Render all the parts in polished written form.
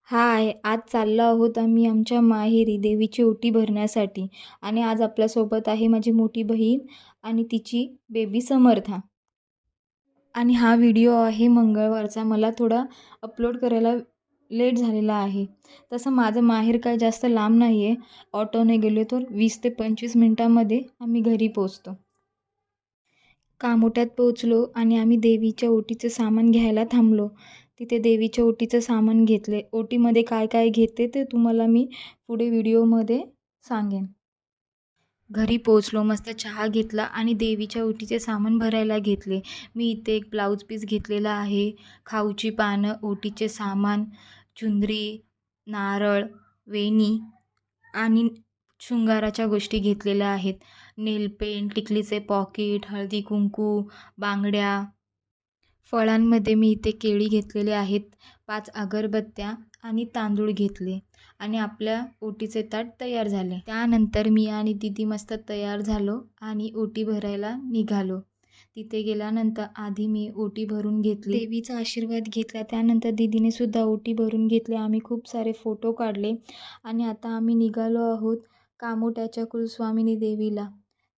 हाय, आज चाललो आहोत आम्ही आमच्या माहेरी देवीची ओटी भरण्यासाठी आणि आज आपल्यासोबत आहे माझी मोठी बहीण आणि तिची बेबी समर्था. आणि हा व्हिडिओ आहे मंगळवारचा. मला थोडा अपलोड करायला लेट झालेला आहे. तसं माझं माहेर काय जास्त लांब नाही आहे. ऑटोने गेलो तर 20 ते 25 मिनटामध्ये आम्ही घरी पोहोचतो. कामोठ्यात पोहोचलो आणि आम्ही देवीच्या ओटीचं सामान घ्यायला थांबलो. तिथे देवीच्या ओटीचं सामान घेतले. ओटीमध्ये काय काय घेते ते तुम्हाला मी पुढे व्हिडिओमध्ये सांगेन. घरी पोहोचलो, मस्त चहा घेतला आणि देवीच्या ओटीचे सामान भरायला घेतले. मी इथे एक ब्लाऊज पीस घेतलेला आहे, खाऊची पानं, ओटीचे सामान, चुंदरी, नारळ, वेणी आणि शृंगाराच्या गोष्टी घेतलेल्या आहेत. नेलपेंट, टिकलीचे पॉकेट, हळदी-कुंकू, बांगड्या. फळांमध्ये मी इथे केळी घेतलेले आहेत, 5 अगरबत्त्या आणि तांदूळ घेतले आणि आपल्या ओटीचे ताट तयार झाले. त्यानंतर मी आणि दीदी मस्त तयार झालो आणि ओटी भरायला निघालो. तिथे गेल्यानंतर आधी मी ओटी भरून घेतली, देवीचा आशीर्वाद घेतला. त्यानंतर दीदीने सुद्धा ओटी भरून घेतली. आम्ही खूप सारे फोटो काढले आणि आता आम्ही निघालो आहोत कामोठ्याच्या कुलस्वामिनी देवीला.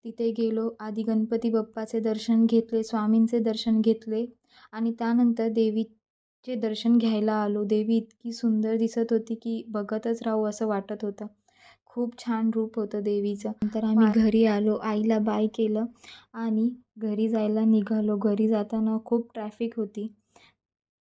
तिथे गेलो, आधी गणपती बाप्पाचे दर्शन घेतले, स्वामींचे दर्शन घेतले आणि त्यानंतर देवीचे दर्शन घ्यायला आलो. देवी इतकी सुंदर दिसत होती की बघतच राहू असं वाटत होतं. खूप छान रूप होतं देवीचं. नंतर आम्ही घरी आलो, आईला बाय केलं आणि घरी जायला निघालो. घरी जाताना खूप ट्रॅफिक होती,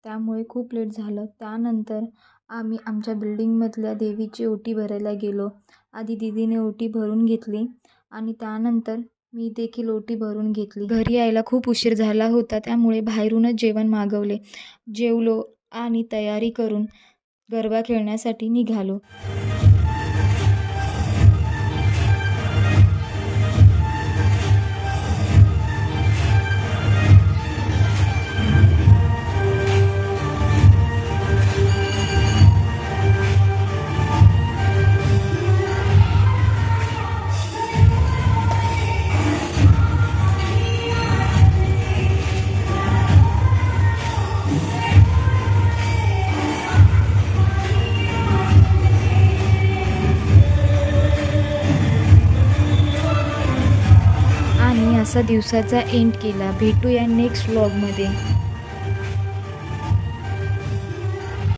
त्यामुळे खूप लेट झालं. त्यानंतर आम्ही आमच्या बिल्डिंगमधल्या देवीची ओटी भरायला गेलो. आधी दीदीने ओटी भरून घेतली आणि त्यानंतर मी देखील ओटी भरून घेतली. घरी यायला खूप उशीर झाला होता, त्यामुळे बाहेरूनच जेवण मागवले. जेवलो आणि तयारी करून गरबा खेळण्यासाठी निघालो. आणि असा दिवसाचा एंड केला. भेटूया नेक्स्ट व्लॉगमध्ये.